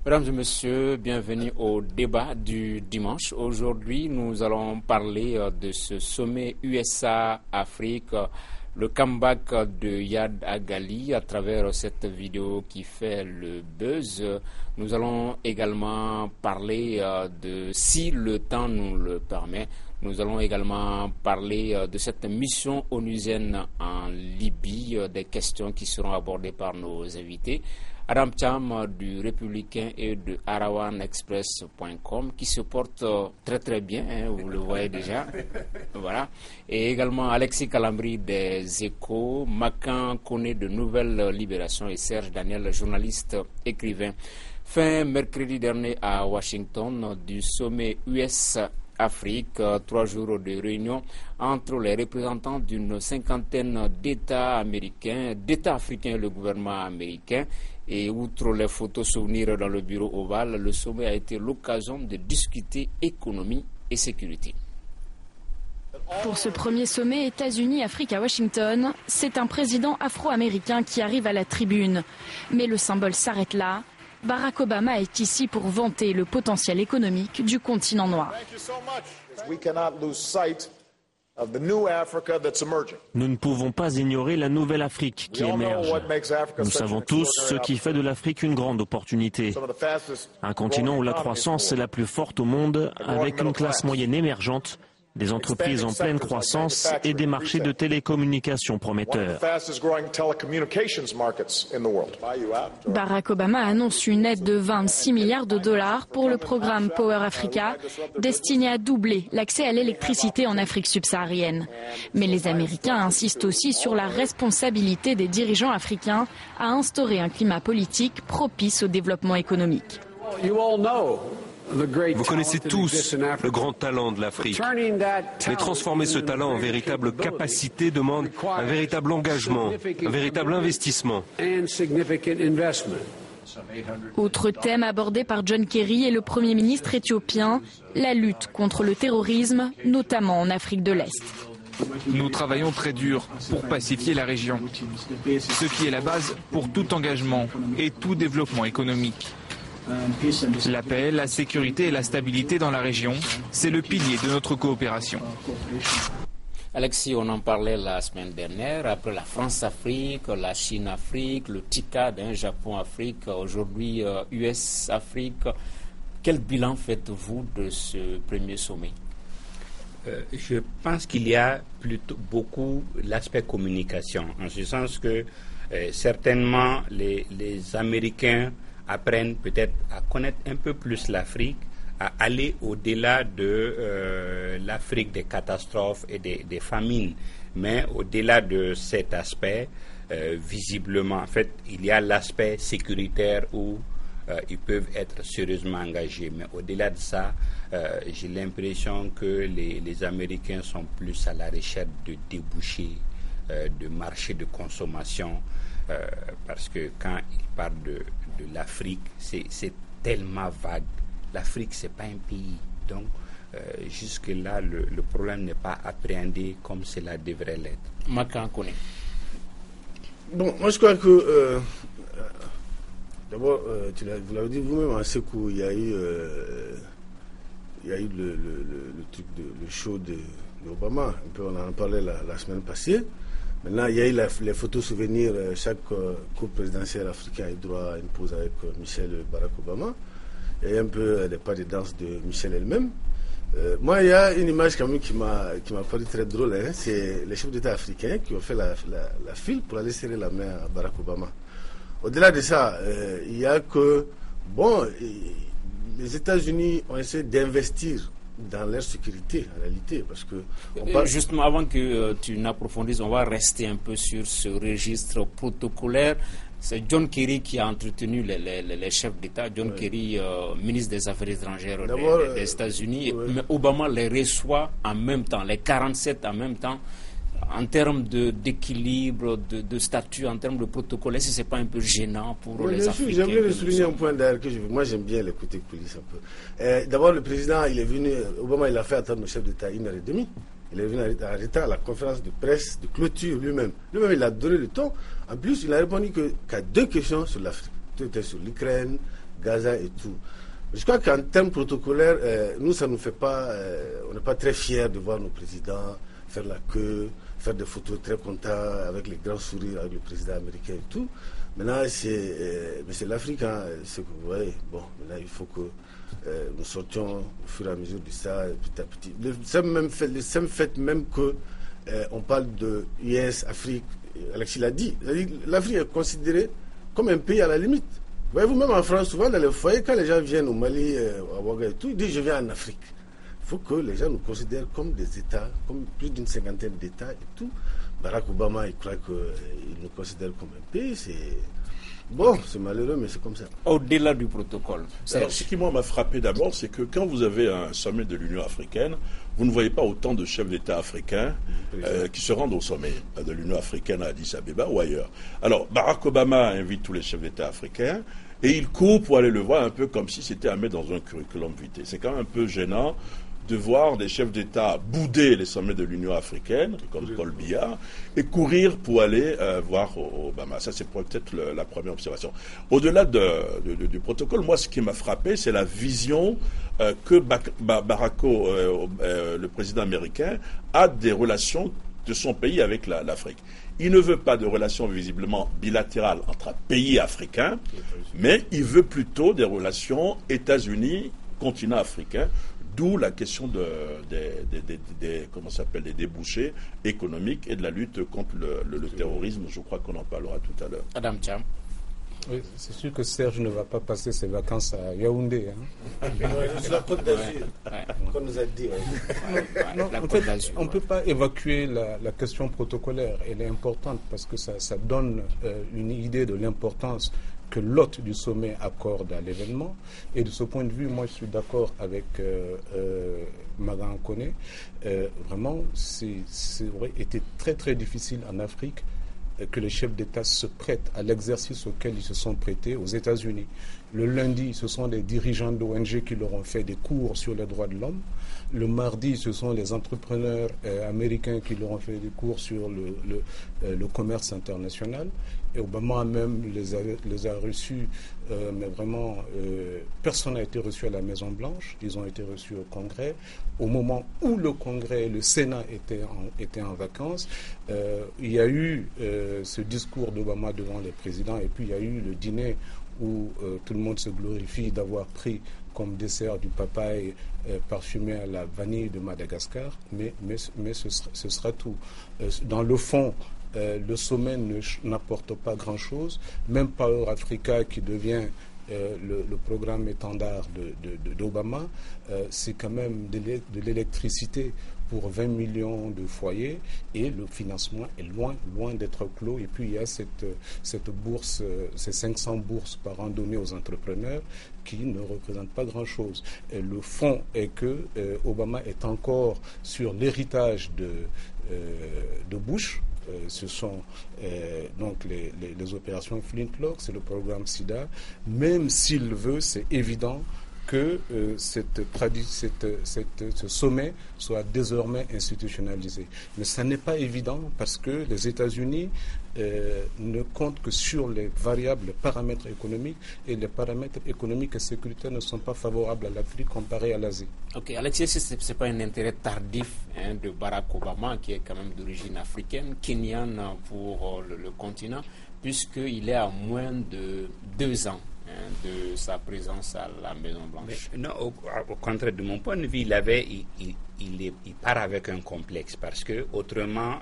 Mesdames et messieurs, bienvenue au débat du dimanche. Aujourd'hui, nous allons parler de ce sommet USA-Afrique, le comeback de Yad Agali à travers cette vidéo qui fait le buzz. Nous allons également parler de, si le temps nous le permet, nous allons également parler de cette mission onusienne en Libye, des questions qui seront abordées par nos invités. Adam Cham du Républicain et de arawanexpress.com qui se porte très très bien, hein, vous le voyez déjà. Voilà. Et également Alexis Calambri des Échos, Makan Kone de Nouvelle Libération et Serge Daniel, journaliste écrivain. Fin mercredi dernier à Washington du sommet US-Afrique, 3 jours de réunion entre les représentants d'une cinquantaine d'États américains, d'États africains et le gouvernement américain. Et outre les photos souvenirs dans le bureau ovale, le sommet a été l'occasion de discuter économie et sécurité. Pour ce premier sommet États-Unis-Afrique à Washington, c'est un président afro-américain qui arrive à la tribune. Mais le symbole s'arrête là. Barack Obama est ici pour vanter le potentiel économique du continent noir. Nous ne pouvons pas ignorer la nouvelle Afrique qui émerge. Nous savons tous ce qui fait de l'Afrique une grande opportunité. Un continent où la croissance est la plus forte au monde, avec une classe moyenne émergente, des entreprises en pleine croissance et des marchés de télécommunications prometteurs. Barack Obama annonce une aide de 26 milliards de dollars pour le programme Power Africa, destiné à doubler l'accès à l'électricité en Afrique subsaharienne. Mais les Américains insistent aussi sur la responsabilité des dirigeants africains à instaurer un climat politique propice au développement économique. Vous connaissez tous le grand talent de l'Afrique. Mais transformer ce talent en véritable capacité demande un véritable engagement, un véritable investissement. Autre thème abordé par John Kerry et le Premier ministre éthiopien, la lutte contre le terrorisme, notamment en Afrique de l'Est. Nous travaillons très dur pour pacifier la région, ce qui est la base pour tout engagement et tout développement économique. La paix, la sécurité et la stabilité dans la région, c'est le pilier de notre coopération. Alexis, on en parlait la semaine dernière, après la France-Afrique, la Chine-Afrique, le TICAD, Japon-Afrique, aujourd'hui US-Afrique. Quel bilan faites-vous de ce premier sommet? Je pense qu'il y a plutôt beaucoup l'aspect communication, en ce sens que certainement les Américains apprennent peut-être à connaître un peu plus l'Afrique, à aller au-delà de l'Afrique des catastrophes et des famines. Mais au-delà de cet aspect, visiblement, en fait, il y a l'aspect sécuritaire où ils peuvent être sérieusement engagés. Mais au-delà de ça, j'ai l'impression que les Américains sont plus à la recherche de débouchés, de marchés de consommation, parce que quand ils parlent de l'Afrique, c'est tellement vague. L'Afrique, c'est pas un pays. Donc, jusque-là, le problème n'est pas appréhendé comme cela devrait l'être. Makan Kone. Bon, moi, je crois que, d'abord, vous l'avez dit vous-même, à Sékou, il y a eu le truc le show d'Obama. Un peu, on en parlait la semaine passée. Maintenant, il y a eu les photos souvenirs. Chaque couple présidentiel africain a eu droit à une pause avec Michelle Barack Obama. Il y a eu un peu des pas de danse de Michelle elle-même. Moi, il y a une image quand même qui m'a paru très drôle. Hein. C'est les chefs d'État africains qui ont fait la file pour aller serrer la main à Barack Obama. Au-delà de ça, il y a que, bon, les États-Unis ont essayé d'investir dans leur sécurité, en réalité, parce que... Justement, avant que tu n'approfondisses, on va rester un peu sur ce registre protocolaire. C'est John Kerry qui a entretenu les chefs d'État. John Kerry, ministre des Affaires étrangères des États-Unis. Mais Obama les reçoit en même temps, les 47 en même temps. En termes d'équilibre, de statut, en termes de protocole, est-ce que ce n'est pas un peu gênant pour les Africains? J'aimerais souligner un point d'ailleurs que moi j'aime bien le côté police un peu. D'abord, le président, il est venu, Obama, il a fait attendre le chef d'État 1h30. Il est venu arrêter à la conférence de presse de clôture lui-même. Lui-même, il a donné le ton. En plus, il a répondu qu'à 2 questions sur l'Afrique. Tout était sur l'Ukraine, Gaza et tout. Je crois qu'en termes protocolaires, nous, ça ne nous fait pas... on n'est pas très fiers de voir nos présidents faire la queue, faire des photos très contents avec les grands sourires avec le président américain et tout. Maintenant, mais c'est l'Afrique, hein, ce que vous voyez. Bon, maintenant, il faut que nous sortions au fur et à mesure de ça, petit à petit. Le simple fait même que on parle de US, Afrique, Alexis l'a dit, l'Afrique est considérée comme un pays à la limite. Voyez-vous, même en France, souvent dans les foyers, quand les gens viennent au Mali, à Ouaga et tout, ils disent je viens en Afrique. Il faut que les gens nous considèrent comme des États, comme plus d'une cinquantaine d'États et tout. Barack Obama, il croit qu'il nous considère comme un pays. Bon, c'est malheureux, mais c'est comme ça. Au-delà du protocole. Alors, ce qui m'a frappé d'abord, c'est que quand vous avez un sommet de l'Union africaine, vous ne voyez pas autant de chefs d'État africains qui se rendent au sommet de l'Union africaine à Addis Abeba ou ailleurs. Alors, Barack Obama invite tous les chefs d'État africains et il court pour aller le voir un peu comme si c'était à mettre dans un curriculum vitae. C'est quand même un peu gênant de voir des chefs d'État bouder les sommets de l'Union africaine, comme Paul Biya, et courir pour aller voir Obama. Ça, c'est peut-être la première observation. Au-delà du protocole, moi, ce qui m'a frappé, c'est la vision que Barack, le président américain, a des relations de son pays avec l'Afrique. Il ne veut pas de relations visiblement bilatérales entre pays africains, mais il veut plutôt des relations États-Unis, continent africain, d'où la question des débouchés économiques et de la lutte contre le terrorisme. Je crois qu'on en parlera tout à l'heure. Adam Cham. Oui, c'est sûr que Serge ne va pas passer ses vacances à Yaoundé. C'est la Côte d'Azur, qu'on nous a dit. On ne peut pas évacuer la question protocolaire. Elle est importante parce que ça donne une idée de l'importance que l'hôte du sommet accorde à l'événement. Et de ce point de vue, moi, je suis d'accord avec Magan Koné. Vraiment, c'est vrai, était très, très difficile en Afrique que les chefs d'État se prêtent à l'exercice auquel ils se sont prêtés aux États-Unis. Le lundi, ce sont des dirigeants d'ONG qui leur ont fait des cours sur les droits de l'homme. Le mardi, ce sont les entrepreneurs américains qui leur ont fait des cours sur le commerce international. Et Obama même les a reçus, mais vraiment, personne n'a été reçu à la Maison-Blanche. Ils ont été reçus au Congrès. Au moment où le Congrès et le Sénat étaient en vacances, il y a eu ce discours d'Obama devant les présidents, et puis il y a eu le dîner où tout le monde se glorifie d'avoir pris comme dessert du papaye parfumé à la vanille de Madagascar, mais ce sera tout. Dans le fond, le sommet n'apporte pas grand-chose, même Power Africa qui devient le programme étendard d'Obama, c'est quand même de l'électricité pour 20 millions de foyers, et le financement est loin d'être clos. Et puis il y a cette bourse, ces 500 bourses par an données aux entrepreneurs qui ne représentent pas grand-chose. Le fond est que Obama est encore sur l'héritage de Bush. Ce sont donc les opérations Flintlock, c'est le programme SIDA. Même s'il veut, c'est évident que ce sommet soit désormais institutionnalisé. Mais ça n'est pas évident parce que les États-Unis ne comptent que sur les variables, les paramètres économiques, et les paramètres économiques et sécuritaires ne sont pas favorables à l'Afrique comparés à l'Asie. Ok, Alexis, ce n'est pas un intérêt tardif de Barack Obama, qui est quand même d'origine africaine, kenyane pour le continent, puisqu'il est à moins de 2 ans de sa présence à la Maison-Blanche. Non, au contraire, de mon point de vue, il part avec un complexe, parce que autrement,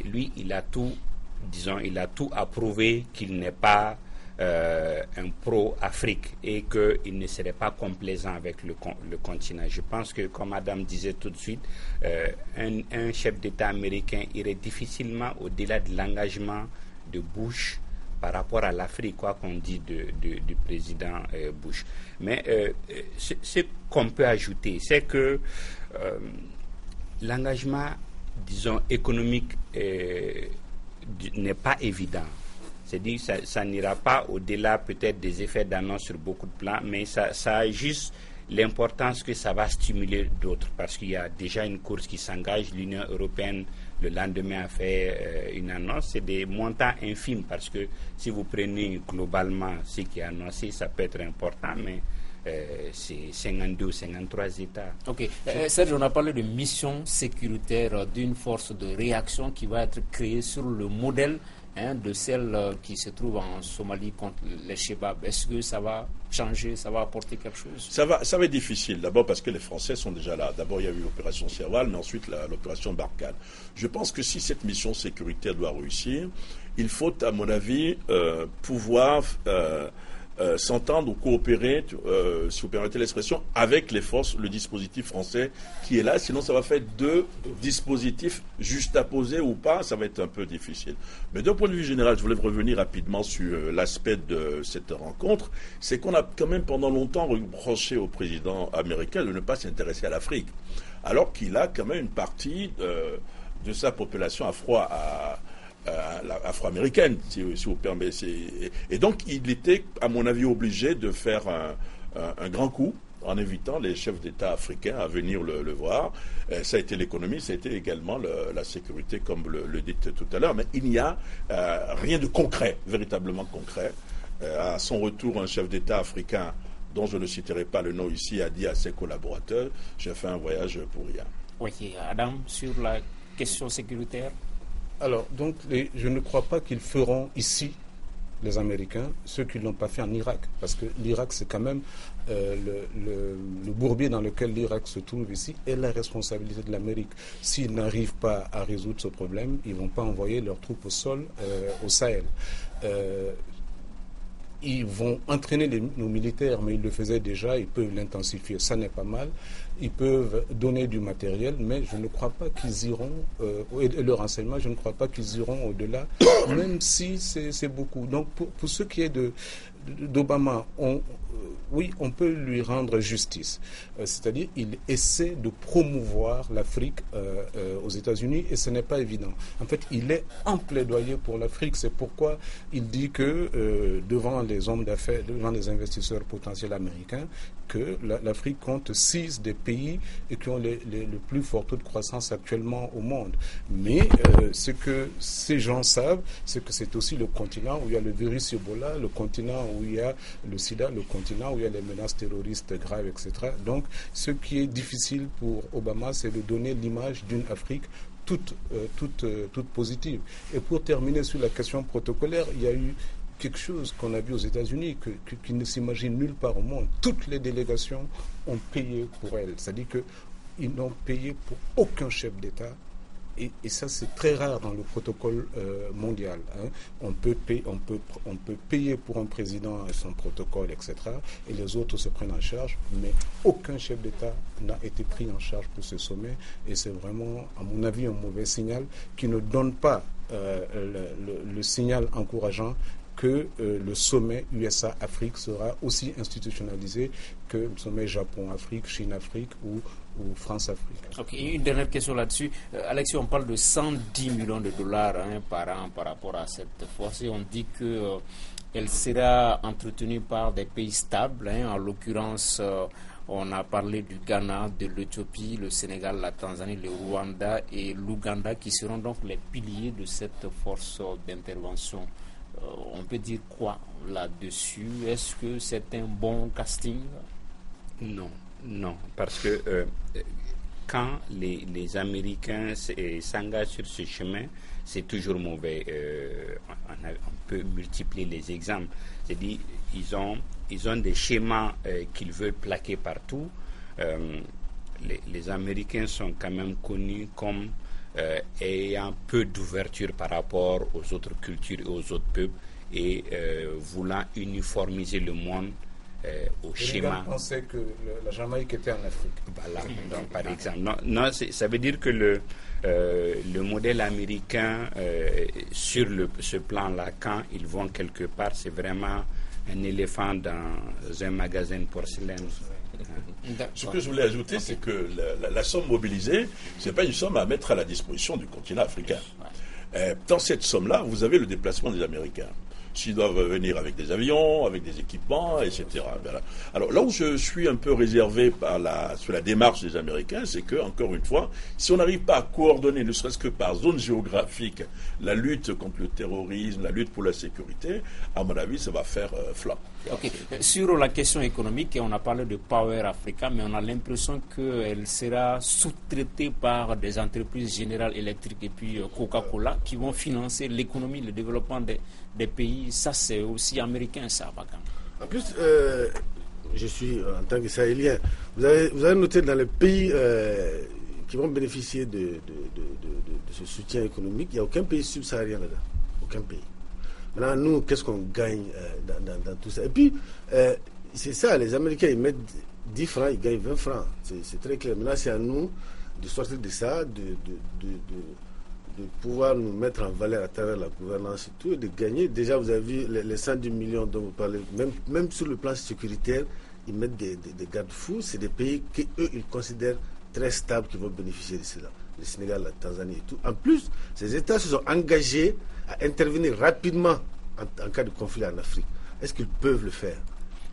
lui, il a tout approuvé qu'il n'est pas un pro-Afrique et qu'il ne serait pas complaisant avec le continent. Je pense que, comme Adam disait tout de suite, un chef d'État américain irait difficilement au-delà de l'engagement de Bush par rapport à l'Afrique, quoi qu'on dit du président Bush. Mais ce qu'on peut ajouter, c'est que l'engagement, disons, économique n'est pas évident. C'est-à-dire que ça n'ira pas au-delà peut-être des effets d'annonce sur beaucoup de plans, mais ça a juste l'importance que ça va stimuler d'autres, parce qu'il y a déjà une course qui s'engage. L'Union européenne le lendemain a fait une annonce. C'est des montants infimes parce que si vous prenez globalement ce qui est annoncé, ça peut être important, mais c'est 52 ou 53 États. Ok. Serge, on a parlé de mission sécuritaire d'une force de réaction qui va être créée sur le modèle de celle qui se trouve en Somalie contre les Chebab. Est-ce que ça va changer, ça va apporter quelque chose? Ça va être difficile, d'abord parce que les Français sont déjà là. D'abord, il y a eu l'opération Serval, mais ensuite l'opération Barkhane. Je pense que si cette mission sécuritaire doit réussir, il faut, à mon avis, pouvoir s'entendre ou coopérer, si vous permettez l'expression, avec les forces, le dispositif français qui est là. Sinon, ça va faire deux dispositifs juxtaposés ou pas, ça va être un peu difficile. Mais d'un point de vue général, je voulais revenir rapidement sur l'aspect de cette rencontre. C'est qu'on a quand même pendant longtemps reproché au président américain de ne pas s'intéresser à l'Afrique, alors qu'il a quand même une partie de sa population afro-américaine, si vous permettez. Et donc, il était, à mon avis, obligé de faire un grand coup en invitant les chefs d'État africains à venir le voir. Ça a été l'économie, ça a été également la sécurité, comme le dites tout à l'heure. Mais il n'y a rien de concret, véritablement concret. À son retour, un chef d'État africain, dont je ne citerai pas le nom ici, a dit à ses collaborateurs « J'ai fait un voyage pour rien ». Oui, Adam, sur la question sécuritaire. Alors, donc, je ne crois pas qu'ils feront ici, les Américains, ce qu'ils n'ont pas fait en Irak. Parce que l'Irak, c'est quand même le bourbier dans lequel l'Irak se trouve ici est la responsabilité de l'Amérique. S'ils n'arrivent pas à résoudre ce problème, ils ne vont pas envoyer leurs troupes au sol, au Sahel. Ils vont entraîner nos militaires, mais ils le faisaient déjà, ils peuvent l'intensifier, ça n'est pas mal. Ils peuvent donner du matériel, mais je ne crois pas qu'ils iront, et le renseignement, je ne crois pas qu'ils iront au-delà, même si c'est beaucoup. Donc pour ce qui est d'Obama, oui, on peut lui rendre justice. C'est-à-dire, il essaie de promouvoir l'Afrique aux États-Unis et ce n'est pas évident. En fait, il est en plaidoyer pour l'Afrique. C'est pourquoi il dit que devant les hommes d'affaires, devant les investisseurs potentiels américains, que l'Afrique compte 6 des pays qui ont le plus fort taux de croissance actuellement au monde. Mais ce que ces gens savent, c'est que c'est aussi le continent où il y a le virus Ebola, le continent où il y a le sida, le continent où il y a les menaces terroristes graves, etc. Donc, ce qui est difficile pour Obama, c'est de donner l'image d'une Afrique toute positive. Et pour terminer sur la question protocolaire, il y a eu quelque chose qu'on a vu aux États-Unis qui ne s'imagine nulle part au monde. Toutes les délégations ont payé pour elles. C'est-à-dire qu'ils n'ont payé pour aucun chef d'État. Et ça, c'est très rare dans le protocole mondial. Hein. On peut payer pour un président et son protocole, etc. Et les autres se prennent en charge. Mais aucun chef d'État n'a été pris en charge pour ce sommet. Et c'est vraiment, à mon avis, un mauvais signal qui ne donne pas le signal encourageant que le sommet USA-Afrique sera aussi institutionnalisé que le sommet Japon-Afrique, Chine-Afrique ou France-Afrique. Ok, une dernière question là-dessus. Alexis, on parle de 110 millions de dollars par an par rapport à cette force et on dit qu'elle sera entretenue par des pays stables. En l'occurrence, on a parlé du Ghana, de l'Éthiopie, le Sénégal, la Tanzanie, le Rwanda et l'Ouganda qui seront donc les piliers de cette force d'intervention. On peut dire quoi là-dessus? Est-ce que c'est un bon casting? Non, parce que quand les Américains s'engagent sur ce chemin, c'est toujours mauvais. On peut multiplier les exemples. C'est-à-dire, ils ont des schémas qu'ils veulent plaquer partout. Les Américains sont quand même connus comme ayant peu d'ouverture par rapport aux autres cultures et aux autres peuples et voulant uniformiser le monde au schéma. Je pensais que la Jamaïque était en Afrique. Voilà, donc, par exemple. Non, ça veut dire que le modèle américain, sur ce plan-là, quand ils vont quelque part, c'est vraiment un éléphant dans un magasin de porcelaine. Ce que je voulais ajouter, c'est que la somme mobilisée, ce n'est pas une somme à mettre à la disposition du continent africain. Dans cette somme-là, vous avez le déplacement des Américains. s'ils doivent venir avec des avions, avec des équipements, etc. Voilà. Alors là où je suis un peu réservé sur la démarche des Américains, c'est que, encore une fois, si on n'arrive pas à coordonner, ne serait-ce que par zone géographique, la lutte contre le terrorisme, la lutte pour la sécurité, à mon avis, ça va faire flop. Okay. Sur la question économique, on a parlé de Power Africa, mais on a l'impression qu'elle sera sous-traitée par des entreprises General Electric et puis Coca-Cola qui vont financer l'économie, le développement des pays. Ça, c'est aussi américain, ça, Bakam. En plus, je suis en tant que sahélien. Vous avez noté dans les pays qui vont bénéficier de ce soutien économique, il n'y a aucun pays subsaharien là-dedans. Aucun pays. Maintenant, nous, qu'est-ce qu'on gagne dans tout ça? Et puis, c'est ça, les Américains, ils mettent 10 francs, ils gagnent 20 francs. C'est très clair. Maintenant, c'est à nous de sortir de ça, de pouvoir nous mettre en valeur à travers la gouvernance et tout, et de gagner. Déjà, vous avez vu les 110 millions dont vous parlez, même sur le plan sécuritaire, ils mettent des garde-fous. C'est des pays qu'eux, ils considèrent très stables qui vont bénéficier de cela. Le Sénégal, la Tanzanie et tout. En plus, ces États se sont engagés à intervenir rapidement en cas de conflit en Afrique. Est-ce qu'ils peuvent le faire?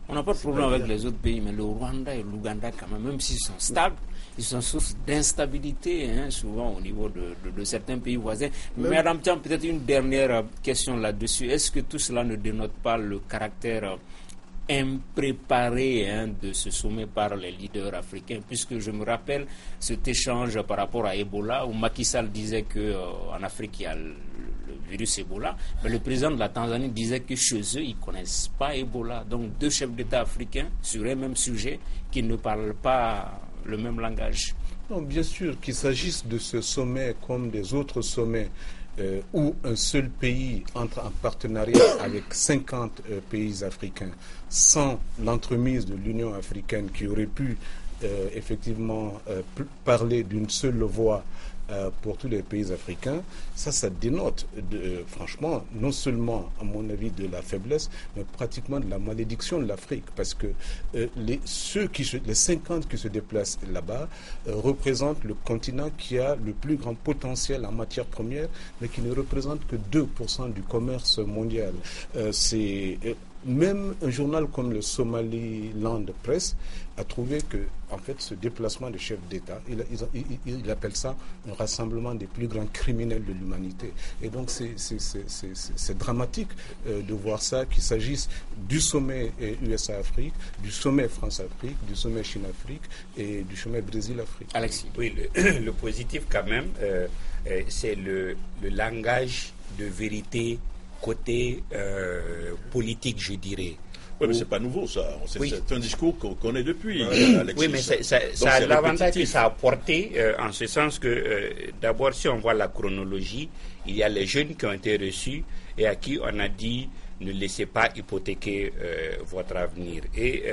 On n'a pas de problème avec les autres pays, mais le Rwanda et l'Ouganda, quand même s'ils sont stables, ils sont source d'instabilité, souvent au niveau de certains pays voisins. Mais Madame Thiam, peut-être une dernière question là-dessus. Est-ce que tout cela ne dénote pas le caractère impréparé de ce sommet par les leaders africains, puisque je me rappelle cet échange par rapport à Ebola, où Macky Sall disait qu'en Afrique, il y a le virus Ebola, mais le président de la Tanzanie disait que chez eux, ils ne connaissent pas Ebola. Donc, deux chefs d'État africains sur un même sujet qui ne parlent pas le même langage. Non, bien sûr, qu'il s'agisse de ce sommet comme des autres sommets, où un seul pays entre en partenariat avec 50 pays africains sans l'entremise de l'Union africaine qui aurait pu effectivement parler d'une seule voix pour tous les pays africains, ça dénote franchement non seulement à mon avis de la faiblesse, mais pratiquement de la malédiction de l'Afrique, parce que les 50 qui se déplacent là-bas représentent le continent qui a le plus grand potentiel en matière première, mais qui ne représente que 2% du commerce mondial. Même un journal comme le Somaliland Press a trouvé que, en fait, ce déplacement de chefs d'État, il appelle ça un rassemblement des plus grands criminels de l'humanité. Et donc, c'est dramatique de voir ça, qu'il s'agisse du sommet USA-Afrique, du sommet France-Afrique, du sommet Chine-Afrique et du sommet Brésil-Afrique. Alexis. Oui, le positif quand même, c'est le langage de vérité côté politique, je dirais. Oui, mais c'est pas nouveau, ça. C'est un discours qu'on connaît depuis. Oui, mais ça a l'avantage que ça a apporté, en ce sens que, d'abord, si on voit la chronologie, il y a les jeunes qui ont été reçus et à qui on a dit ne laissez pas hypothéquer votre avenir. Et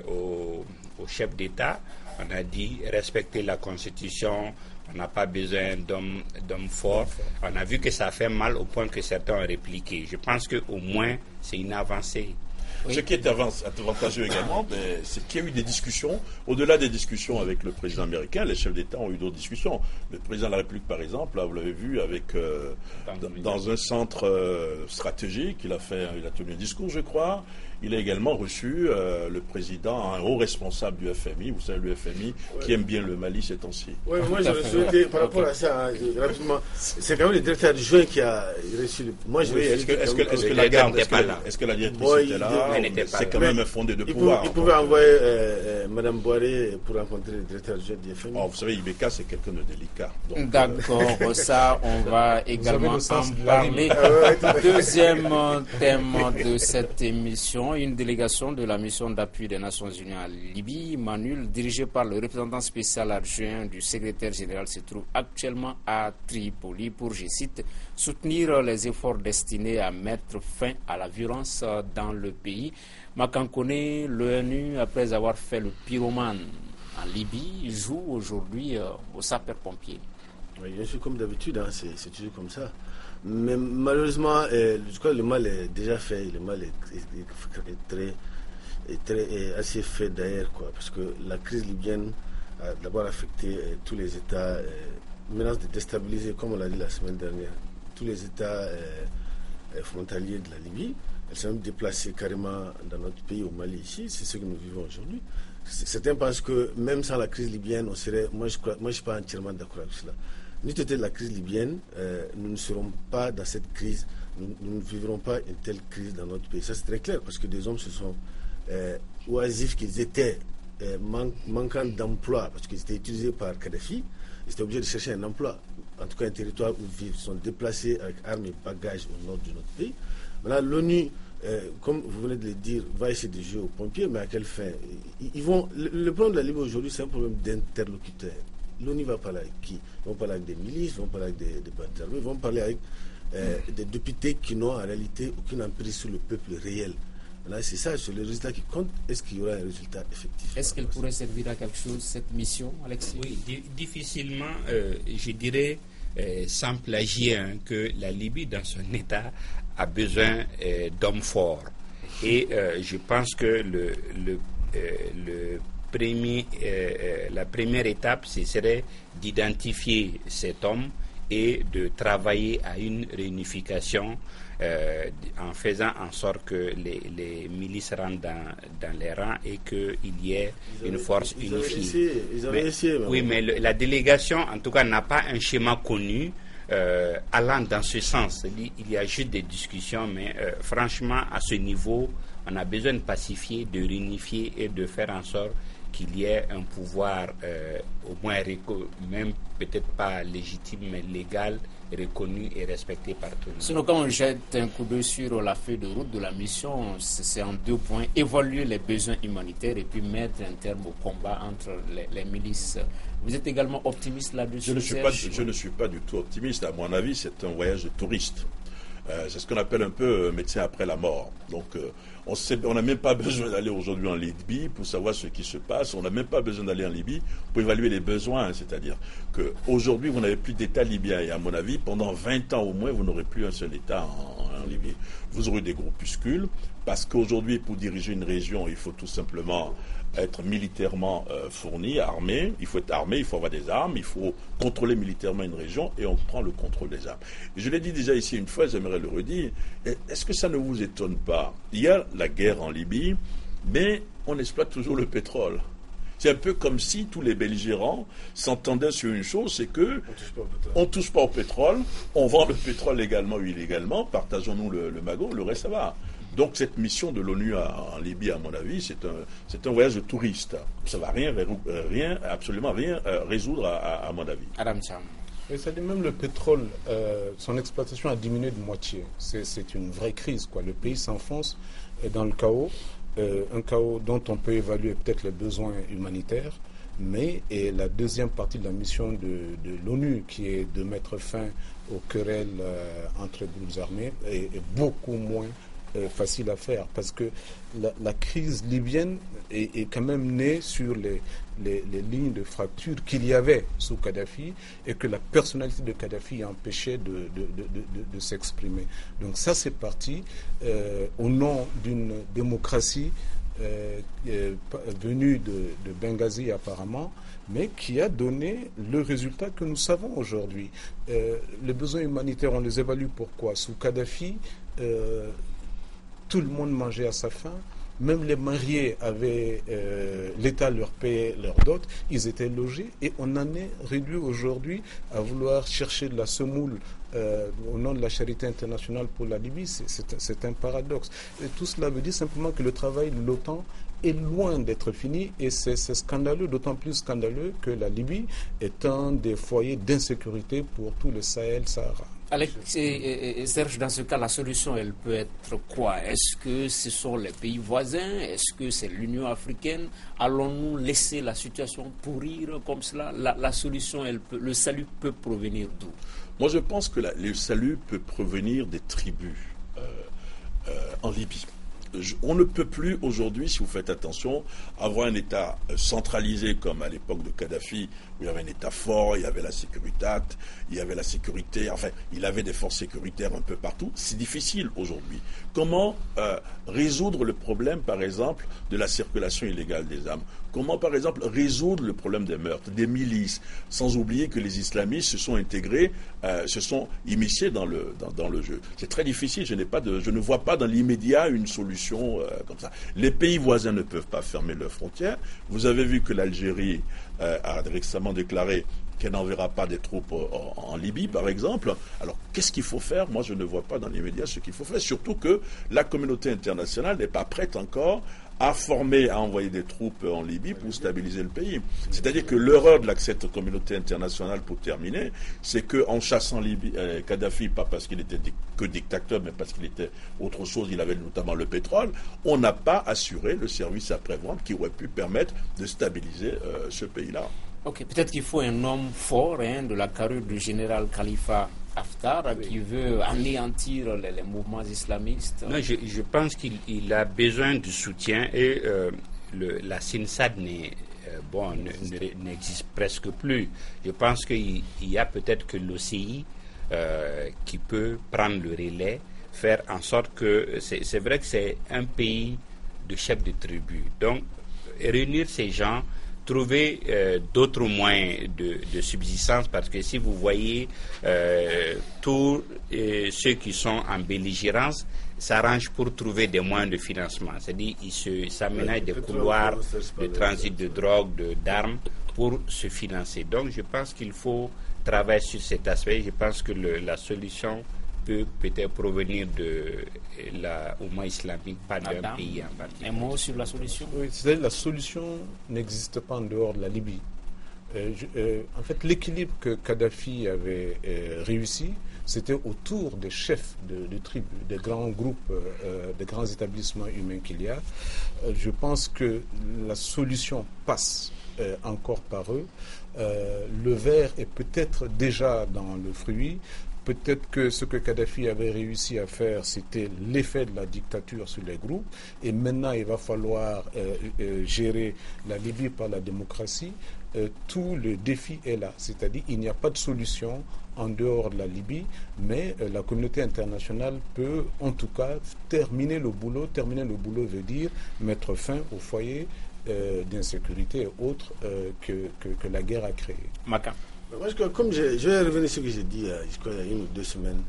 au chef d'État, on a dit respectez la Constitution. On n'a pas besoin d'hommes forts. On a vu que ça fait mal au point que certains ont répliqué. Je pense qu'au moins, c'est une avancée. Oui. Ce qui est avantageux également, c'est qu'il y a eu des discussions. Au-delà des discussions avec le président américain, les chefs d'État ont eu d'autres discussions. Le président de la République, par exemple, là, vous l'avez vu, dans un centre stratégique, il a tenu un discours, je crois. Il a également reçu le président, un haut responsable du FMI, vous savez, le FMI, qui aime bien le Mali ces temps-ci. Oui, moi je souhaitais, par rapport à ça, rapidement, c'est quand même le directeur adjoint qui a reçu le... Moi, est-ce que la directrice était là? C'est quand même un fondé de pouvoir. Il pouvait envoyer Mme Boiré pour rencontrer le directeur adjoint du FMI. Vous savez, Ibeka, c'est quelqu'un de délicat. D'accord, ça, on va également en parler. Deuxième thème de cette émission. Une délégation de la mission d'appui des Nations Unies à Libye, MANUL, dirigée par le représentant spécial adjoint du secrétaire général, se trouve actuellement à Tripoli pour, je cite, soutenir les efforts destinés à mettre fin à la violence dans le pays. Makankone, l'ONU, après avoir fait le pyromane en Libye, joue aujourd'hui au sapeur-pompier. Oui, je suis comme d'habitude, c'est toujours comme ça. Mais malheureusement, je crois que le mal est déjà fait. Le mal est assez fait d'ailleurs, parce que la crise libyenne a d'abord affecté tous les États, menace de déstabiliser, comme on l'a dit la semaine dernière, tous les États frontaliers de la Libye. Elle s'est même déplacée carrément dans notre pays, au Mali, ici. C'est ce que nous vivons aujourd'hui. Certains pensent que même sans la crise libyenne, on serait... Moi, je ne suis pas entièrement d'accord avec cela. N'eût été la crise libyenne, nous ne serons pas dans cette crise. Nous ne vivrons pas une telle crise dans notre pays. Ça, c'est très clair, parce que des hommes se sont oisifs qu'ils étaient, manquant d'emploi, parce qu'ils étaient utilisés par Kadhafi. Ils étaient obligés de chercher un emploi, en tout cas un territoire où vivre. Ils sont déplacés avec armes et bagages au nord de notre pays. Maintenant, l'ONU, comme vous venez de le dire, va essayer de jouer aux pompiers, mais à quelle fin? Le problème de la Libye aujourd'hui, c'est un problème d'interlocuteurs. L'ONU va parler avec qui? Ils vont parler avec des milices, ils vont parler avec des bandes armées, ils vont parler avec des députés qui n'ont en réalité aucune emprise sur le peuple réel. Là, c'est ça, c'est le résultat qui compte. Est-ce qu'il y aura un résultat effectif? Est-ce qu'elle pourrait servir à quelque chose, cette mission, Alexis? Oui, difficilement, je dirais, sans plagier, que la Libye, dans son état, a besoin d'hommes forts. Et je pense que la première étape, ce serait d'identifier cet homme et de travailler à une réunification en faisant en sorte que les milices rentrent dans les rangs et qu'il y ait une force unifiée. Oui, mais la délégation, en tout cas, n'a pas un schéma connu allant dans ce sens. Il y a juste des discussions, mais franchement, à ce niveau, on a besoin de pacifier, de réunifier et de faire en sorte qu'il y ait un pouvoir au moins même peut-être pas légitime, mais légal, reconnu et respecté par tout le monde. Sinon, quand on jette un coup d'œil sur la feuille de route de la mission, c'est en 2 points: évaluer les besoins humanitaires et puis mettre un terme au combat entre les milices. Vous êtes également optimiste là-dessus? Je ne suis pas du tout optimiste. À mon avis, c'est un voyage de touriste. C'est ce qu'on appelle un peu médecin après la mort. Donc, on n'a même pas besoin d'aller aujourd'hui en Libye pour savoir ce qui se passe. On n'a même pas besoin d'aller en Libye pour évaluer les besoins. C'est-à-dire qu'aujourd'hui, vous n'avez plus d'État libyen. Et à mon avis, pendant 20 ans au moins, vous n'aurez plus un seul État en Libye. Vous aurez des groupuscules, parce qu'aujourd'hui, pour diriger une région, il faut tout simplement être militairement fourni, armé. Il faut être armé, il faut avoir des armes, il faut contrôler militairement une région, et on prend le contrôle des armes. Et je l'ai dit déjà ici une fois, j'aimerais le redire. Est-ce que ça ne vous étonne pas? Il y a la guerre en Libye, mais on exploite toujours le pétrole. C'est un peu comme si tous les belligérants s'entendaient sur une chose, c'est que on ne touche pas au pétrole, on vend le pétrole légalement ou illégalement, partageons-nous le magot, le reste ça va. Donc cette mission de l'ONU en Libye, à mon avis, c'est un voyage de touriste. Ça ne va absolument rien résoudre, à mon avis. Adam Cham. Et ça dit, même le pétrole, son exploitation a diminué de moitié. C'est une vraie crise, quoi. Le pays s'enfonce dans le chaos, un chaos dont on peut évaluer peut-être les besoins humanitaires, mais la deuxième partie de la mission de l'ONU, qui est de mettre fin aux querelles entre groupes armés, est beaucoup moins facile à faire, parce que la crise libyenne est quand même née sur les lignes de fracture qu'il y avait sous Kadhafi, et que la personnalité de Kadhafi empêchait de s'exprimer. Donc ça, c'est parti au nom d'une démocratie venue de Benghazi apparemment, mais qui a donné le résultat que nous savons aujourd'hui. Les besoins humanitaires, on les évalue pourquoi? Sous Kadhafi, tout le monde mangeait à sa faim. Même les mariés avaient, l'État leur payait leur dot, ils étaient logés, et on en est réduit aujourd'hui à vouloir chercher de la semoule au nom de la charité internationale pour la Libye. C'est un paradoxe. Et tout cela veut dire simplement que le travail de l'OTAN est loin d'être fini, et c'est scandaleux, d'autant plus scandaleux que la Libye est un des foyers d'insécurité pour tout le Sahel-Sahara. Alex et Serge, dans ce cas, la solution, elle peut être quoi? Est-ce que ce sont les pays voisins? Est-ce que c'est l'Union africaine? Allons-nous laisser la situation pourrir comme cela? La solution, le salut peut provenir d'où? Moi, je pense que le salut peut provenir des tribus en Libye. on ne peut plus aujourd'hui, si vous faites attention, avoir un État centralisé comme à l'époque de Kadhafi, où il y avait un État fort, il y avait la Securitat, il y avait la sécurité, enfin, il avait des forces sécuritaires un peu partout. C'est difficile aujourd'hui. Comment résoudre le problème, par exemple, de la circulation illégale des armes? Comment, par exemple, résoudre le problème des meurtres, des milices, sans oublier que les islamistes se sont intégrés, se sont immiscés dans le jeu. C'est très difficile. Je ne vois pas dans l'immédiat une solution comme ça. Les pays voisins ne peuvent pas fermer leurs frontières. Vous avez vu que l'Algérie a récemment déclaré qu'elle n'enverra pas des troupes en Libye, par exemple. Alors, qu'est-ce qu'il faut faire? Moi, je ne vois pas dans l'immédiat ce qu'il faut faire. Surtout que la communauté internationale n'est pas prête encore à former, à envoyer des troupes en Libye pour stabiliser le pays. C'est-à-dire que l'erreur de cette communauté internationale, pour terminer, c'est qu'en chassant Kadhafi, pas parce qu'il était que dictateur, mais parce qu'il était autre chose, il avait notamment le pétrole, on n'a pas assuré le service après-vente qui aurait pu permettre de stabiliser ce pays-là. Ok, peut-être qu'il faut un homme fort de la carrure du général Khalifa Haftar qui veut anéantir les mouvements islamistes. Non, je pense qu'il a besoin de soutien et la SINSAD n'existe presque plus. Je pense qu'il y a peut-être que l'OCI qui peut prendre le relais, faire en sorte que c'est vrai que c'est un pays de chefs de tribu. Donc, réunir ces gens, trouver d'autres moyens de subsistance, parce que si vous voyez tous ceux qui sont en belligérance s'arrangent pour trouver des moyens de financement. C'est-à-dire qu'ils s'aménagent des couloirs de transit de drogue, d'armes pour se financer. Donc je pense qu'il faut travailler sur cet aspect. Je pense que la solution peut peut-être provenir de l'Oumma islamique, pas d'un pays en particulier. Un mot sur la solution? Oui, c'est-à-dire la solution n'existe pas en dehors de la Libye. En fait, l'équilibre que Kadhafi avait réussi, c'était autour des chefs de tribus, des grands groupes, des grands établissements humains qu'il y a. Je pense que la solution passe encore par eux. Le verre est peut-être déjà dans le fruit. Peut-être que ce que Kadhafi avait réussi à faire, c'était l'effet de la dictature sur les groupes. Et maintenant, il va falloir gérer la Libye par la démocratie. Tout le défi est là. C'est-à-dire qu'il n'y a pas de solution en dehors de la Libye, mais la communauté internationale peut en tout cas terminer le boulot. Terminer le boulot veut dire mettre fin au foyer d'insécurité et autres que la guerre a créé. Maka. Moi, comme je vais revenir sur ce que j'ai dit je crois, il y a 1 ou 2 semaines.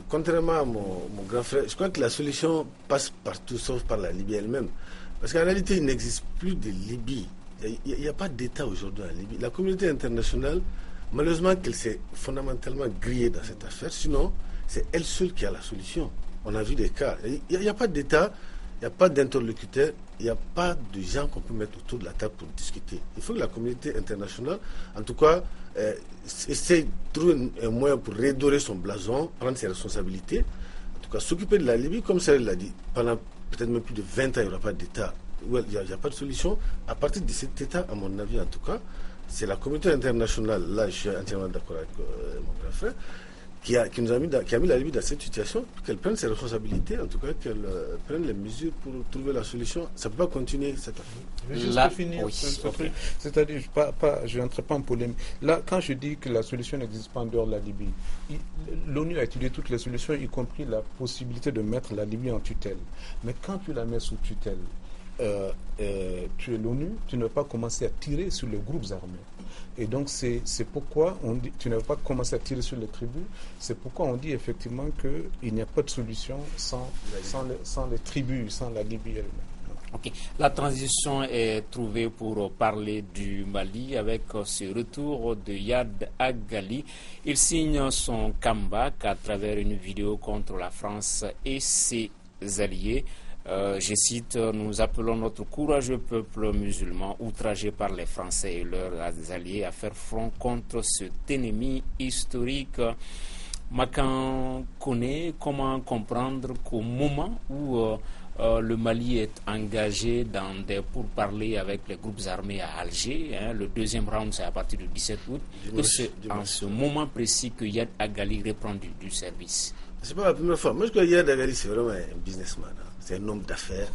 Contrairement à mon grand frère, je crois que la solution passe partout sauf par la Libye elle-même. Parce qu'en réalité, il n'existe plus de Libye. Il n'y a pas d'État aujourd'hui en Libye. La communauté internationale, malheureusement, qu'elle s'est fondamentalement grillée dans cette affaire. Sinon, c'est elle seule qui a la solution. On a vu des cas. Il n'y a pas d'État, il n'y a pas d'interlocuteur, il n'y a pas de gens qu'on peut mettre autour de la table pour discuter. Il faut que la communauté internationale, en tout cas, essaie de trouver un moyen pour redorer son blason, prendre ses responsabilités, en tout cas s'occuper de la Libye, comme ça l'a dit, pendant peut-être même plus de 20 ans, il n'y aura pas d'État. Il n'y a pas de solution. À partir de cet État, à mon avis en tout cas, c'est la communauté internationale, là je suis entièrement d'accord avec mon grand frère, qui a mis la Libye dans cette situation, qu'elle prenne ses responsabilités, en tout cas qu'elle prenne les mesures pour trouver la solution. Ça ne peut pas continuer cette affaire. Je vais juste finir ce truc. C'est-à-dire, je n'entrerai pas en polémique. Là, quand je dis que la solution n'existe pas en dehors de la Libye, l'ONU a étudié toutes les solutions, y compris la possibilité de mettre la Libye en tutelle. Mais quand tu la mets sous tutelle, tu es l'ONU, tu ne vas pas commencer à tirer sur les groupes armés. Et donc c'est pourquoi on dit, tu ne vas pas commencer à tirer sur les tribus, c'est pourquoi on dit effectivement qu'il n'y a pas de solution sans les tribus, sans la Libye elle-même. Okay. La transition est trouvée pour parler du Mali avec ce retour de Yad Agali. Il signe son comeback à travers une vidéo contre la France et ses alliés. Je cite, nous appelons notre courageux peuple musulman outragé par les Français et leurs alliés à faire front contre cet ennemi historique. Makan connaît comment comprendre qu'au moment où le Mali est engagé dans des pourparlers avec les groupes armés à Alger, le deuxième round c'est à partir du 17 août, que c'est en ce moment précis que Yad Agali reprend du service. C'est pas la première fois. Moi je crois que Yad Agali c'est vraiment un businessman. c'est un homme d'affaires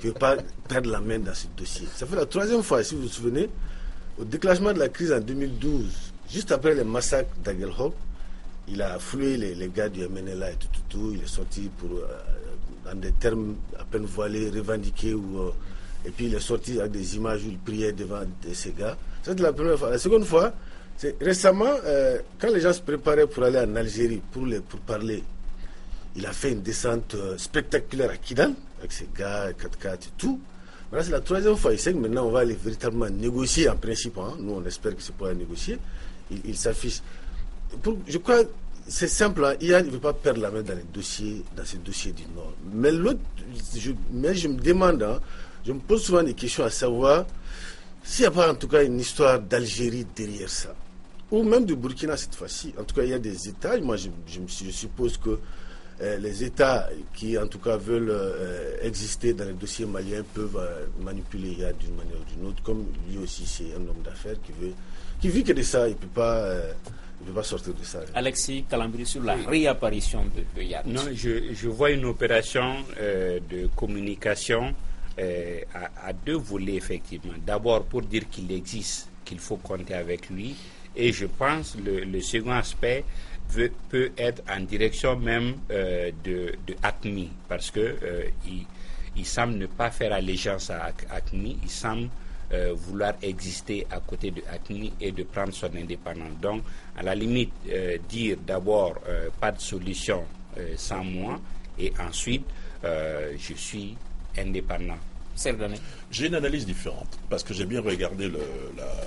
qui ne veut pas perdre la main dans ce dossier. Ça fait la 3e fois, si vous vous souvenez, au déclenchement de la crise en 2012, juste après les massacres d'Aguelhok, il a floué les gars du MNLA et tout. Il est sorti pour, dans des termes à peine voilés, revendiquer. Et puis il est sorti avec des images où il priait devant ces gars. C'était la première fois. La seconde fois, c'est récemment, quand les gens se préparaient pour aller en Algérie pour parler, il a fait une descente spectaculaire à Kidal, avec ses gars, 4x4 et tout. Voilà, c'est la 3e fois. Il sait que maintenant on va aller véritablement négocier en principe. Hein. Nous, on espère que c'est pour négocier. Il s'affiche. Je crois que c'est simple. Hein. Iyad ne veut pas perdre la main dans ces dossiers du Nord. Mais je me demande, hein, je me pose souvent des questions à savoir s'il n'y a pas en tout cas une histoire d'Algérie derrière ça. Ou même du Burkina cette fois-ci. En tout cas, il y a des États. Moi, je suppose que les États qui, en tout cas, veulent exister dans les dossiers maliens peuvent manipuler Iyad d'une manière ou d'une autre. Comme lui aussi, c'est un homme d'affaires qui vit que de ça. Il ne peut pas sortir de ça. Alexis Kalambiri, sur la réapparition de Iyad. Non, je vois une opération de communication à 2 volets, effectivement. D'abord, pour dire qu'il existe, qu'il faut compter avec lui. Et je pense le second aspect peut être en direction même de AQMI, parce que il semble ne pas faire allégeance à AQMI, il semble vouloir exister à côté de AQMI et de prendre son indépendance. Donc, à la limite, dire d'abord pas de solution sans moi, et ensuite je suis indépendant. J'ai une analyse différente, parce que j'ai bien regardé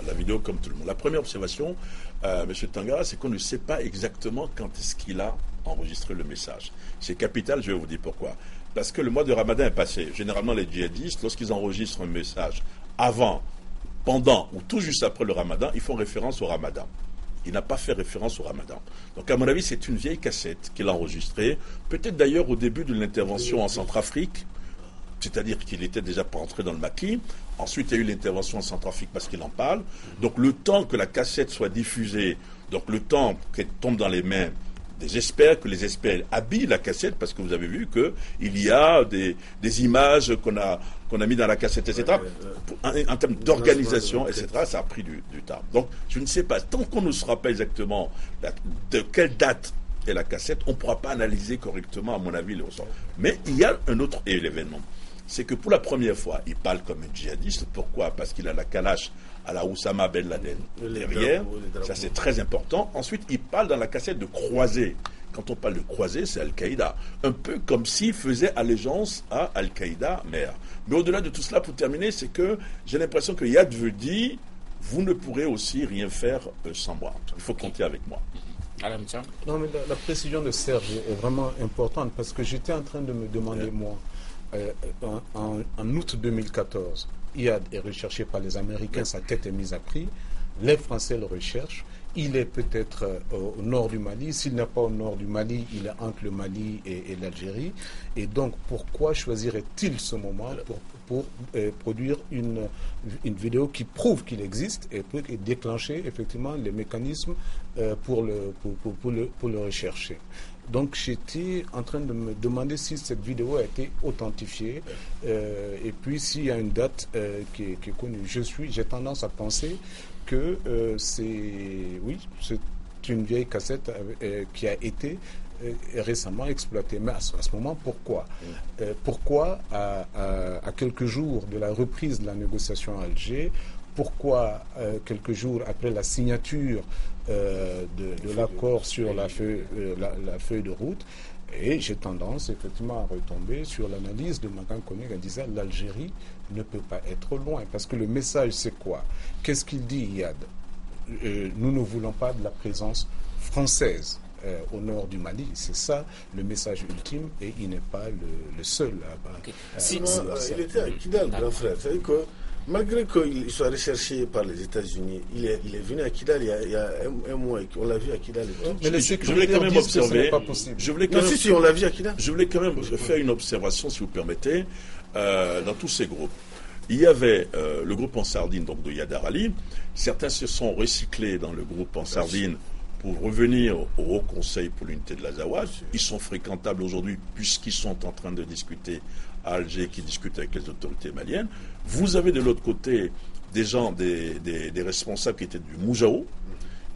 la vidéo comme tout le monde. La première observation, M. Tangara, c'est qu'on ne sait pas exactement quand est-ce qu'il a enregistré le message. C'est capital, je vais vous dire pourquoi. Parce que le mois de Ramadan est passé. Généralement, les djihadistes, lorsqu'ils enregistrent un message avant, pendant ou tout juste après le Ramadan, ils font référence au Ramadan. Il n'a pas fait référence au Ramadan. Donc, à mon avis, c'est une vieille cassette qu'il a enregistrée, peut-être d'ailleurs au début de l'intervention en Centrafrique, c'est-à-dire qu'il était déjà pas entré dans le maquis. Ensuite, il y a eu l'intervention en Centrafrique parce qu'il en parle. Donc, le temps que la cassette soit diffusée, donc le temps qu'elle tombe dans les mains des experts, que les experts habillent la cassette, parce que vous avez vu qu'il y a des images qu'on a mis dans la cassette, etc. En termes d'organisation, etc., ça a pris du temps. Donc, je ne sais pas. Tant qu'on ne saura pas exactement de quelle date est la cassette, on ne pourra pas analyser correctement, à mon avis, le ressort. Mais il y a un autre événement. C'est que pour la première fois, il parle comme un djihadiste. Pourquoi? Parce qu'il a la calache à la Oussama Ben Laden derrière. Ça, c'est très important. Ensuite, il parle dans la cassette de croisé. Quand on parle de croisé, c'est Al-Qaïda. Un peu comme s'il faisait allégeance à Al-Qaïda mère. Mais au-delà de tout cela, pour terminer, c'est que j'ai l'impression que Iyad veut dire vous ne pourrez aussi rien faire sans moi. Il faut compter avec moi. Non, mais la précision de Serge est vraiment importante, parce que j'étais en train de me demander, moi, en août 2014, Iyad est recherché par les Américains, sa tête est mise à prix, les Français le recherchent, il est peut-être au nord du Mali, s'il n'est pas au nord du Mali, il est entre le Mali et l'Algérie, et donc pourquoi choisirait-il ce moment pour produire une vidéo qui prouve qu'il existe et peut déclencher effectivement les mécanismes pour le rechercher. Donc j'étais en train de me demander si cette vidéo a été authentifiée et puis s'il y a une date qui est connue. J'ai tendance à penser que c'est une vieille cassette qui a été récemment exploitée. Mais à ce moment, pourquoi pourquoi à quelques jours de la reprise de la négociation à Alger, pourquoi quelques jours après la signature de l'accord sur la feuille de route, et j'ai tendance effectivement à retomber sur l'analyse de Makan Koné qui disait l'Algérie ne peut pas être loin, parce que le message c'est quoi? Qu'est-ce qu'il dit, Iyad? Nous ne voulons pas de la présence française au nord du Mali, c'est ça le message ultime, et il n'est pas le seul. Il était à Kidal, grand frère. C'est-à-dire que malgré qu'il soit recherché par les États-Unis, il est venu à Kidal il y a un mois, on l'a vu à Kidal. Mais les sécurités quand même observer. On l'a vu à Kidal. Je voulais quand même faire une observation, si vous permettez, dans tous ces groupes. Il y avait le groupe en sardine, donc de Yadar Ali. Certains se sont recyclés dans le groupe en sardine pour revenir au Haut Conseil pour l'unité de l'Azawad. Ils sont fréquentables aujourd'hui puisqu'ils sont en train de discuter à Alger qui discutent avec les autorités maliennes. Vous avez de l'autre côté des gens, des responsables qui étaient du Moujao,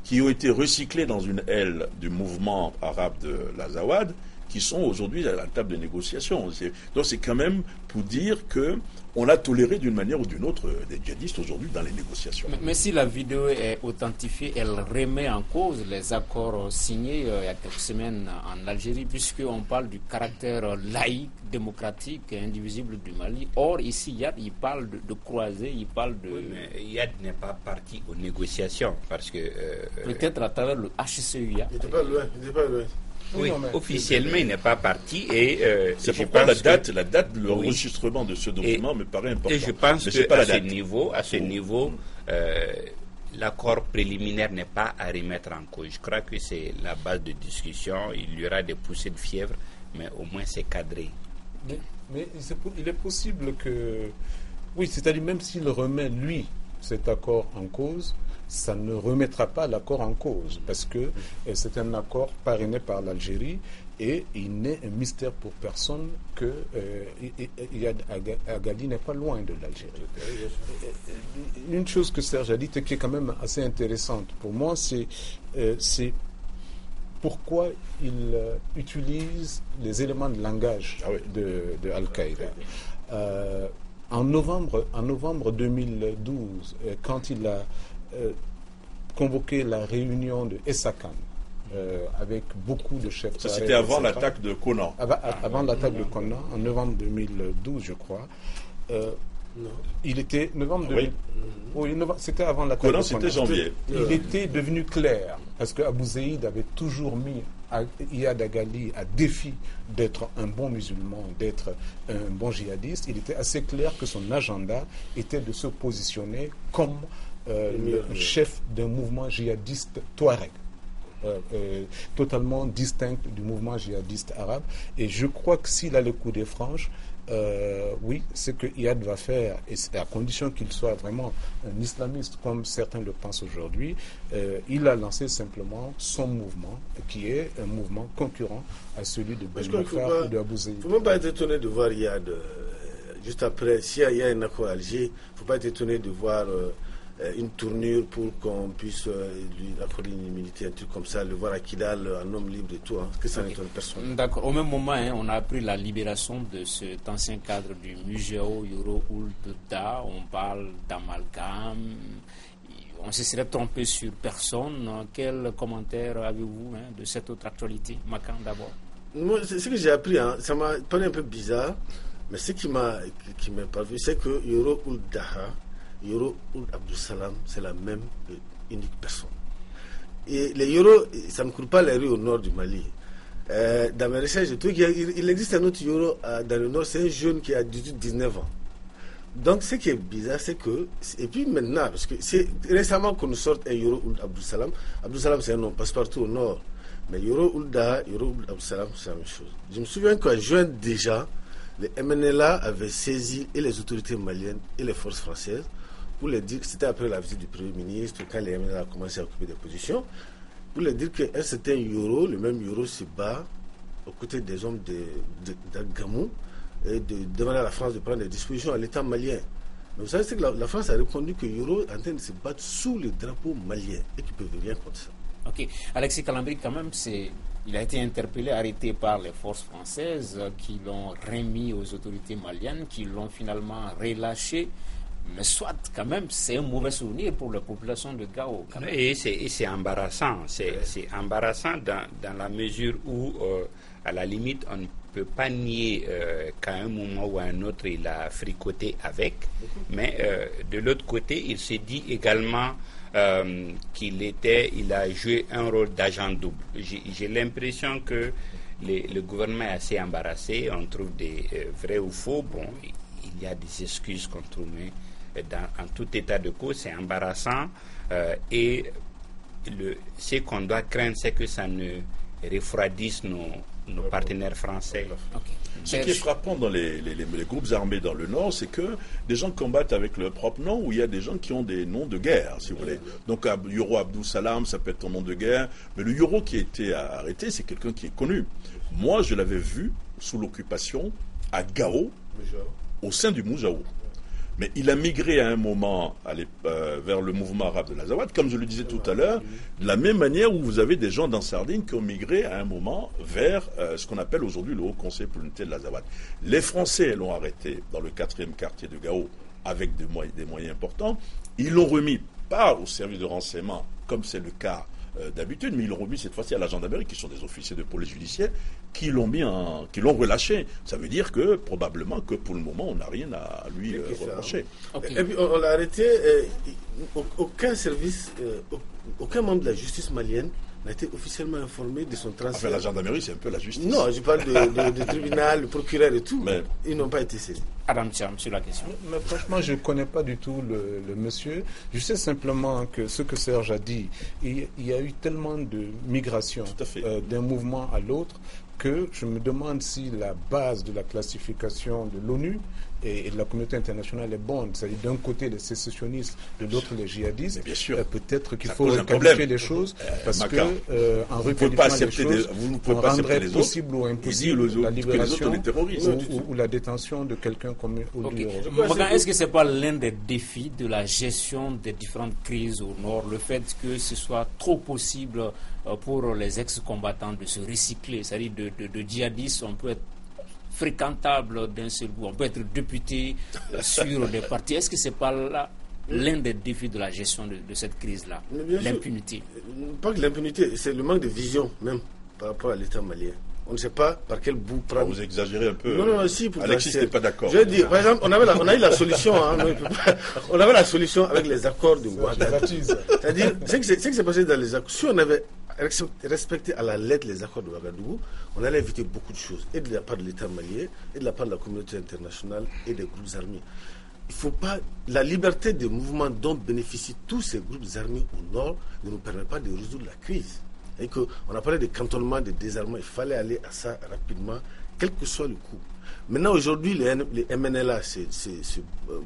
qui ont été recyclés dans une aile du mouvement arabe de l'Azawad, qui sont aujourd'hui à la table de négociation. Donc c'est quand même pour dire qu'on a toléré d'une manière ou d'une autre des djihadistes aujourd'hui dans les négociations. Mais si la vidéo est authentifiée, elle remet en cause les accords signés il y a quelques semaines en Algérie, puisqu'on parle du caractère laïque, démocratique et indivisible du Mali. Or, ici, Yad, il parle de croisés, il parle de... Oui, mais Yad n'est pas parti aux négociations, parce que... Peut-être à travers le HCEA. Il n'était pas loin, Oui, officiellement, il n'est pas parti. Et c'est pourquoi la date de l'enregistrement de ce document me paraît important. Et je pense qu'à ce niveau, l'accord préliminaire n'est pas à remettre en cause. Je crois que c'est la base de discussion. Il y aura des poussées de fièvre, mais au moins c'est cadré. Mais il est possible que... Oui, c'est-à-dire même s'il remet, lui, cet accord en cause, ça ne remettra pas l'accord en cause, parce que c'est un accord parrainé par l'Algérie et il n'est un mystère pour personne que Yad Agali n'est pas loin de l'Algérie. Une chose que Serge a dit et qui est quand même assez intéressante pour moi, c'est pourquoi il utilise les éléments de langage de Al-Qaïda. En novembre 2012, quand il a convoqué la réunion de Essakan avec beaucoup de chefs. Ça, c'était avant l'attaque de Konna. Avant l'attaque de Konna, en novembre 2012, je crois. Non. Il était novembre 2012. Oui, c'était avant l'attaque de Konna. C'était janvier. Il était devenu clair, parce que Abou Zeïd avait toujours mis Yad Agali à défi d'être un bon musulman, d'être un bon djihadiste. Il était assez clair que son agenda était de se positionner comme le chef d'un mouvement djihadiste touareg, totalement distinct du mouvement djihadiste arabe. Et je crois que s'il a le coup des franges, oui, ce que Yad va faire, et c'est à condition qu'il soit vraiment un islamiste comme certains le pensent aujourd'hui, il a lancé simplement son mouvement, qui est un mouvement concurrent à celui de Ben Makar ou de Abou Zeïd. Il ne faut même pas être étonné de voir Yad juste après. S'il y a un accord à Alger, il ne faut pas être étonné de voir une tournure pour qu'on puisse lui accorder une immunité, un truc comme ça, le voir à Kidal, un homme libre et tout, hein, que ça n'étonne personne. D'accord. Au même moment, on a appris la libération de cet ancien cadre du Mujao, Yoro Ould Da. On parle d'amalgame. On se serait trompé sur personne. Quel commentaire avez-vous de cette autre actualité? Makan d'abord. Moi, ce que j'ai appris, ça m'a paru un peu bizarre, mais ce qui m'a paru, c'est que Yoro Ould Daha, Yoro Ould Abdou Salam, c'est la même unique personne. Et les Yoro, ça ne court pas les rues au nord du Mali. Dans mes recherches, je trouve qu'il existe un autre Yoro dans le nord, c'est un jeune qui a 18-19 ans. Donc ce qui est bizarre, c'est que, et puis maintenant, parce que c'est récemment qu'on nous sorte un Yoro Ould Abdou Salam. Abdou Salam, c'est un nom, passe partout au nord. Mais Yoro Ould Daha, Yoro Ould Abdou Salam, c'est la même chose. Je me souviens qu'en juin déjà, les MNLA avaient saisi et les autorités maliennes et les forces françaises pour les dire, c'était après la visite du Premier ministre, quand les MNLA a commencé à occuper des positions, pour leur dire qu'un certain Yoro, le même Yoro, se bat aux côtés des hommes d'Agamou et de demander à la France de prendre des dispositions à l'État malien. Mais vous savez, c'est que la France a répondu que Yoro est en train de se battre sous le drapeau malien et qu'il ne peut rien contre ça. Ok. Alexis Calambri, quand même, il a été interpellé, arrêté par les forces françaises qui l'ont remis aux autorités maliennes, qui l'ont finalement relâché. Mais soit, quand même, c'est un mauvais souvenir pour la population de Gao. Et c'est embarrassant. C'est embarrassant dans la mesure où, à la limite, on ne peut pas nier qu'à un moment ou à un autre, il a fricoté avec. Mais de l'autre côté, il s'est dit également qu'il a joué un rôle d'agent double. J'ai l'impression que le gouvernement est assez embarrassé. On trouve des vrais ou faux. Bon, il y a des excuses qu'on trouve, mais en tout état de cause, c'est embarrassant. Et ce qu'on doit craindre, c'est que ça ne refroidisse nos partenaires français. Okay. Ce qui est frappant dans les groupes armés dans le Nord, c'est que des gens combattent avec leur propre nom, ou il y a des gens qui ont des noms de guerre, si vous voulez. Donc, Yoro Abdou Salam, ça peut être ton nom de guerre, mais le Yoro qui a été arrêté, c'est quelqu'un qui est connu. Moi, je l'avais vu sous l'occupation à Gao, au sein du Moujao. Mais il a migré à un moment vers le mouvement arabe de l'Azawad, comme je le disais tout à l'heure, de la même manière où vous avez des gens dans Sardaigne qui ont migré à un moment vers ce qu'on appelle aujourd'hui le Haut Conseil pour l'unité de l'Azawad. Les Français l'ont arrêté dans le 4e quartier de Gao avec des moyens importants. Ils l'ont remis, pas au service de renseignement, comme c'est le cas d'habitude, mais ils l'ont remis cette fois-ci à la gendarmerie, qui sont des officiers de police judiciaire, qui l'ont relâché. Ça veut dire que probablement que pour le moment, on n'a rien à lui reprocher. Okay. Et puis on l'a arrêté. Aucun service, aucun membre de la justice malienne n'a été officiellement informé de son transfert. Enfin, la gendarmerie, c'est un peu la justice. Non, je parle du tribunal, le procureur et tout. Mais ils n'ont pas été saisis. Adam Thiam, sur la question. Mais franchement, je ne connais pas du tout le monsieur. Je sais simplement que ce que Serge a dit, il y a eu tellement de migration d'un mouvement à l'autre que je me demande si la base de la classification de l'ONU et de la communauté internationale est bonne. C'est-à-dire d'un côté les sécessionnistes, de l'autre les djihadistes. Bien sûr. Peut-être qu'il faut qualifier les choses parce que en requalifiant les choses, on rendrait possible ou impossible la libération ou la détention de quelqu'un comme Oldou. Est-ce que ce n'est pas l'un des défis de la gestion des différentes crises au Nord, le fait que ce soit trop possible pour les ex-combattants de se recycler, c'est-à-dire de djihadistes, on peut être fréquentable d'un seul coup, on peut être député sur des partis. Est-ce que ce n'est pas là l'un des défis de la gestion de cette crise-là, l'impunité? Pas que l'impunité, c'est le manque de vision même par rapport à l'État malien. On ne sait pas par quel bout prendre. Vous exagérez un peu. Non, si, Alexis n'est pas d'accord. Je veux dire, par exemple, on a eu la solution. On avait la solution avec les accords de Ouagadougou. C'est-à-dire, ce qui s'est passé dans les accords, si on avait respecté à la lettre les accords de Ouagadougou, on allait éviter beaucoup de choses, et de la part de l'État malien, et de la part de la communauté internationale, et des groupes armés. Il ne faut pas. La liberté de mouvement dont bénéficient tous ces groupes armés au nord ne nous permet pas de résoudre la crise. Et on a parlé de cantonnement, de désarmement, il fallait aller à ça rapidement, quel que soit le coût. Maintenant, aujourd'hui, les MNLA se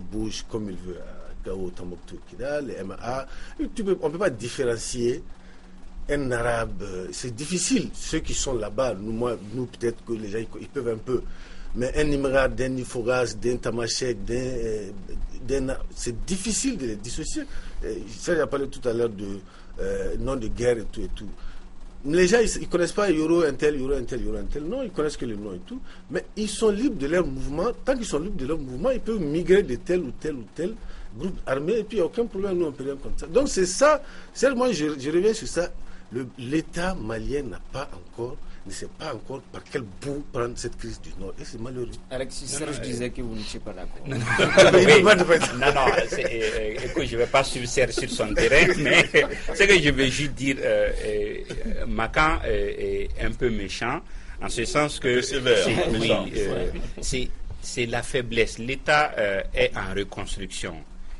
bougent comme ils veulent à Gao, Tombouctou, Kidal, les MA. On ne peut pas différencier un arabe. C'est difficile. Ceux qui sont là-bas, nous peut-être que les gens ils peuvent un peu. Mais un Nimrad, d'un Niforas, d'un Tamashek, c'est difficile de les dissocier. Ça, j'ai parlé tout à l'heure de nom de guerre et tout. Les gens, ils ne connaissent pas Euro Intel. Non, ils connaissent que le nom et tout. Mais ils sont libres de leur mouvement. Tant qu'ils sont libres de leur mouvement, ils peuvent migrer de tel ou tel groupe armé. Et puis, il n'y a aucun problème. Nous, on peut rien comme ça. Donc, c'est ça. Moi, je reviens sur ça. L'État malien ne sait pas encore par quel bout prendre cette crise du Nord. Et c'est malheureux. Alexis, Serge disait que vous n'étiez pas d'accord. Non, écoute, je ne vais pas suivre Serge sur son terrain, mais ce que je veux juste dire, Macan est un peu méchant, en ce sens que c'est la faiblesse. L'État est en reconstruction.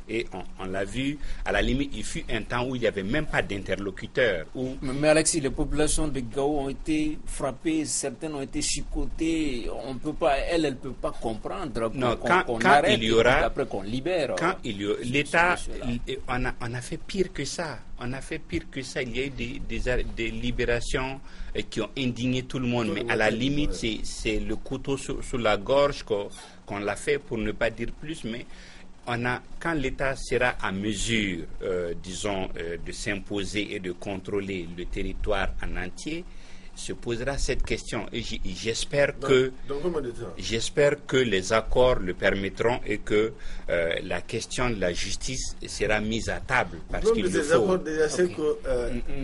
Et on l'a vu, à la limite, il fut un temps où il n'y avait même pas d'interlocuteur. Mais Alexis, les populations de Gao ont été frappées, certaines ont été chicotées. On peut pas, elle ne peut pas comprendre qu'on arrête après qu'on libère. Quand l'État, on a fait pire que ça. Il y a eu des libérations qui ont indigné tout le monde. Mais à la limite, c'est le couteau sur la gorge qu'on l'a fait, pour ne pas dire plus. Mais quand l'État sera à mesure, de s'imposer et de contrôler le territoire en entier, se posera cette question. Et j'espère que les accords le permettront et que la question de la justice sera mise à table. Parce qu'il le faut.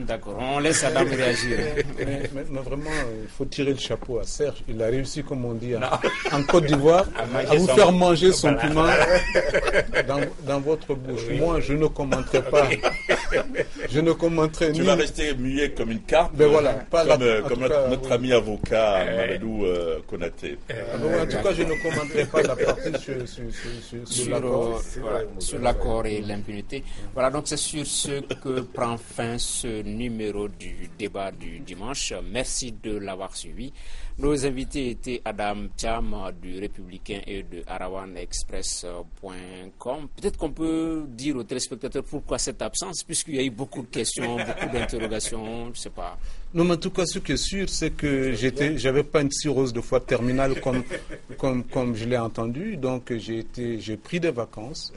D'accord, on laisse Adam réagir. mais vraiment, il faut tirer le chapeau à Serge. Il a réussi, comme on dit, en Côte d'Ivoire, à vous faire manger son piment dans votre bouche. Moi, je ne commenterai pas. Tu vas rester muet comme une carpe. Ben voilà, comme notre ami avocat Mamadou Konaté. En tout cas, je ne commenterai pas la partie sur l'accord et l'impunité. Voilà, donc c'est sur ce que prend fin ce numéro du débat du dimanche. Merci de l'avoir suivi. Nos invités étaient Adam Cham du Républicain et de arawanexpress.com. Peut-être qu'on peut dire aux téléspectateurs pourquoi cette absence, puisqu'il y a eu beaucoup de questions, beaucoup d'interrogations, je ne sais pas. Non, mais en tout cas, ce qui est sûr, c'est que j'avais pas une cirrhose de foie terminale comme je l'ai entendu. Donc, j'ai pris des vacances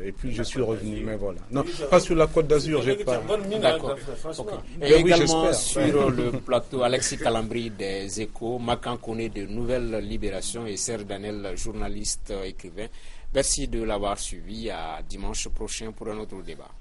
et puis je suis revenu. Mais voilà. Non, pas sur la Côte d'Azur, j'ai pas. D'accord. Okay. Et également sur le plateau, Alexis Calambri des Échos, Macan connaît de nouvelles libérations et Serge Daniel, journaliste, écrivain. Merci de l'avoir suivi. À dimanche prochain pour un autre débat.